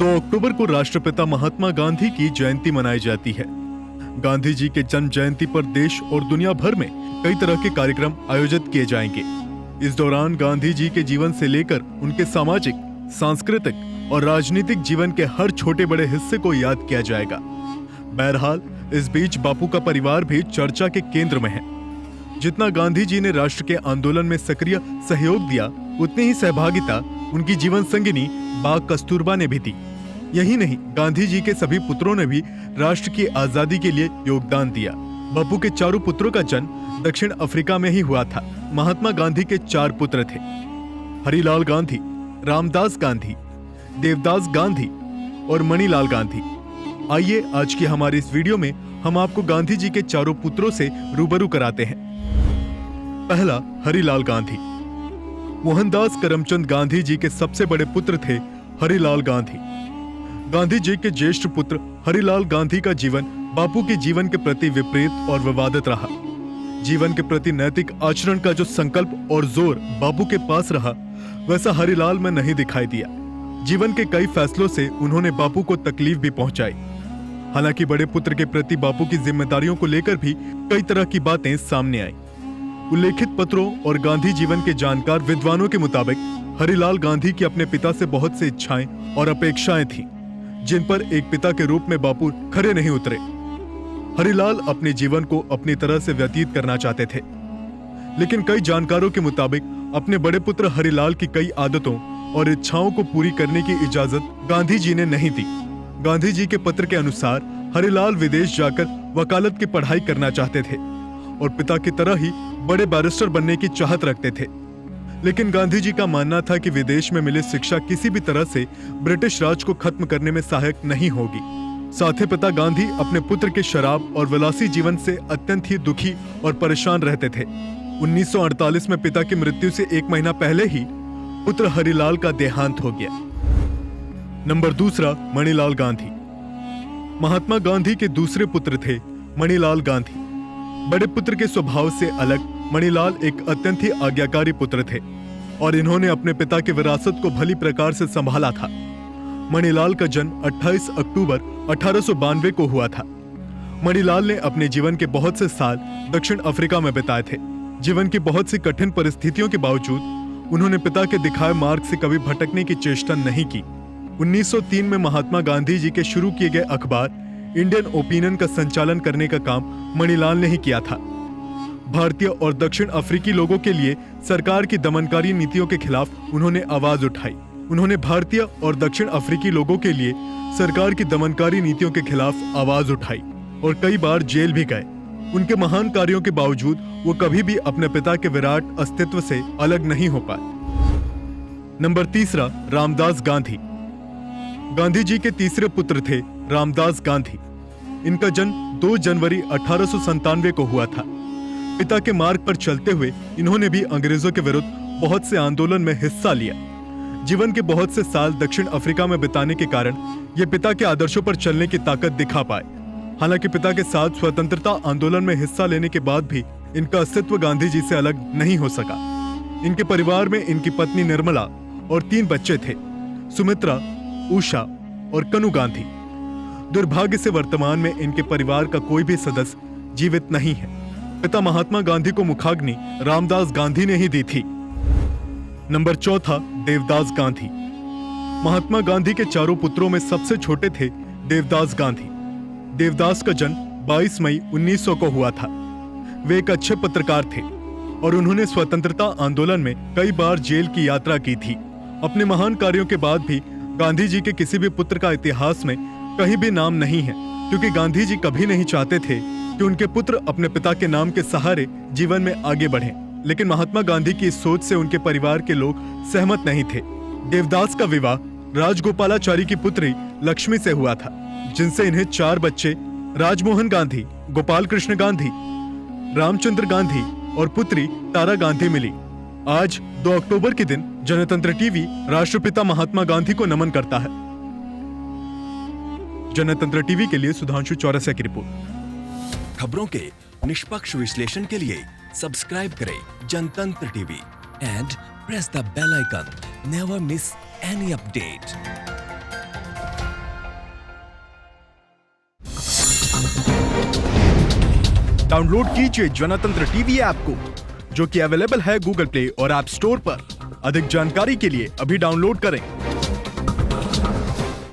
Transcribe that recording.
2 अक्टूबर को राष्ट्रपिता महात्मा गांधी की जयंती मनाई जाती है। गांधी जी के जन्म जयंती पर देश और दुनिया भर में कई तरह के कार्यक्रम आयोजित किए जाएंगे। इस दौरान गांधी जी के जीवन से लेकर उनके सामाजिक, सांस्कृतिक और राजनीतिक जीवन के हर छोटे बड़े हिस्से को याद किया जाएगा। बहरहाल, इस बीच बापू का परिवार भी चर्चा के केंद्र में है। जितना गांधी जी ने राष्ट्र के आंदोलन में सक्रिय सहयोग दिया, उतनी ही सहभागिता उनकी जीवन संगिनी बा कस्तूरबा ने भी दी। यही नहीं, गांधी जी के सभी पुत्रों ने भी राष्ट्र की आजादी के लिए योगदान दिया। बापू के चारों पुत्रों का जन्म दक्षिण अफ्रीका में ही हुआ था। महात्मा गांधी के 4 पुत्र थे: हरिलाल गांधी, रामदास गांधी, देवदास गांधी और मणिलाल गांधी। आइए आज की हमारी इस वीडियो में हम आपको गांधी जी के चारों पुत्रों से रूबरू कराते हैं। पहला, हरिलाल गांधी। मोहनदास करमचंद गांधी जी के सबसे बड़े पुत्र थे हरिलाल गांधी। गांधी जी के ज्येष्ठ पुत्र हरिलाल गांधी का जीवन बापू के जीवन के प्रति विपरीत और विवादित रहा। जीवन के प्रति नैतिक आचरण का जो संकल्प और जोर बापू के पास रहा, वैसा हरिलाल में नहीं दिखाई दिया। जीवन के कई फैसलों से उन्होंने बापू को तकलीफ भी पहुंचाई। हालांकि बड़े पुत्र के प्रति बापू की जिम्मेदारियों को लेकर भी कई तरह की बातें सामने आई। उल्लेखित पत्रों और गांधी जीवन के जानकार विद्वानों के मुताबिक हरिलाल गांधी की अपने पिता से बहुत सी इच्छाएं और अपेक्षाएं थीं, जिन पर एक पिता के रूप में बापू खरे नहीं उतरे। हरिलाल अपने जीवन को अपनी तरह से व्यतीत करना चाहते थे, लेकिन कई जानकारों के मुताबिक अपने बड़े पुत्र हरिलाल की कई आदतों और इच्छाओं को पूरी करने की इजाजत गांधी जी ने नहीं दी। गांधी जी के पत्र के अनुसार हरिलाल विदेश जाकर वकालत की पढ़ाई करना चाहते थे और पिता की तरह ही बड़े बैरिस्टर बनने की चाहत रखते थे। लेकिन गांधी जी का मानना था कि विदेश में मिले शिक्षा किसी भी तरह से ब्रिटिश राज को खत्म करने में सहायक नहीं होगी। साथ ही पिता गांधी अपने पुत्र के शराब और विलासी जीवन से अत्यंत ही दुखी और परेशान रहते थे। 1948 में पिता की मृत्यु से 1 महीना पहले ही पुत्र हरिलाल का देहांत हो गया। नंबर 2, मणिलाल गांधी। महात्मा गांधी के दूसरे पुत्र थे मणिलाल गांधी। बड़े पुत्र के स्वभाव से अलग मणिलाल एक अत्यंत ही आज्ञाकारी पुत्र थे और इन्होंने अपने पिता की विरासत को भली प्रकार से संभाला था। मणिलाल का जन्म 28 अक्टूबर 1892 को हुआ था। मणिलाल ने अपने जीवन के बहुत से साल दक्षिण अफ्रीका में बिताए थे। जीवन की बहुत सी कठिन परिस्थितियों के बावजूद उन्होंने पिता के दिखाए मार्ग से कभी भटकने की चेष्टा नहीं की। 1903 में महात्मा गांधी जी के शुरू किए गए अखबार इंडियन ओपिनियन का संचालन करने का काम मणिलाल ने ही किया था। भारतीय और दक्षिण अफ्रीकी लोगों के लिए सरकार की दमनकारी नीतियों के खिलाफ उन्होंने आवाज उठाई। उन्होंने भारतीय और दक्षिण अफ्रीकी लोगों के लिए सरकार की दमनकारी नीतियों के खिलाफ आवाज उठाई और कई बार जेल भी गए। उनके महान कार्यों के बावजूद वो कभी भी अपने पिता के विराट अस्तित्व से अलग नहीं हो पाए। नंबर 3, रामदास गांधी। गांधी जी के तीसरे पुत्र थे रामदास गांधी। इनका जन्म 2 जनवरी 1897 को हुआ था। पिता के मार्ग पर चलते हुए इन्होंने भी अंग्रेजों के विरुद्ध बहुत से आंदोलन में हिस्सा लिया। जीवन के बहुत से साल दक्षिण अफ्रीका में बिताने के कारण ये पिता के आदर्शों पर चलने की ताकत दिखा पाए। हालांकि पिता के साथ स्वतंत्रता आंदोलन में हिस्सा लेने के बाद भी इनका अस्तित्व गांधी जी से अलग नहीं हो सका। इनके परिवार में इनकी पत्नी निर्मला और 3 बच्चे थे: सुमित्रा, उषा और कनु गांधी। दुर्भाग्य से वर्तमान में इनके परिवार का कोई भी सदस्य जीवित नहीं है। पिता महात्मा गांधी को मुखाग्नि रामदास गांधी ने ही दी थी। नंबर 4, देवदास गांधी। महात्मा गांधी के चारों पुत्रों में सबसे छोटे थे देवदास गांधी। देवदास का जन्म 22 मई 1900 को हुआ था। वे एक अच्छे पत्रकार थे और उन्होंने स्वतंत्रता आंदोलन में कई बार जेल की यात्रा की थी। अपने महान कार्यों के बाद भी गांधी जी के किसी भी पुत्र का इतिहास में कहीं भी नाम नहीं है, क्योंकि गांधी जी कभी नहीं चाहते थे कि उनके पुत्र अपने पिता के नाम के सहारे जीवन में आगे बढ़ें। लेकिन महात्मा गांधी की इस सोच से उनके परिवार के लोग सहमत नहीं थे। देवदास का विवाह राजगोपालाचारी की पुत्री लक्ष्मी से हुआ था, जिनसे इन्हें 4 बच्चे राजमोहन गांधी, गोपाल कृष्ण गांधी, रामचंद्र गांधी और पुत्री तारा गांधी मिली। आज 2 अक्टूबर के दिन जनतंत्र टीवी राष्ट्रपिता महात्मा गांधी को नमन करता है। जनतंत्र टीवी के लिए सुधांशु चौरसिया की रिपोर्ट। खबरों के निष्पक्ष विश्लेषण के लिए सब्सक्राइब करें Jantantra TV and press the bell icon. Never miss any update. Download कीजिए जनतंत्र टीवी ऐप को, जो कि अवेलेबल है गूगल प्ले और ऐप स्टोर पर। अधिक जानकारी के लिए अभी डाउनलोड करें।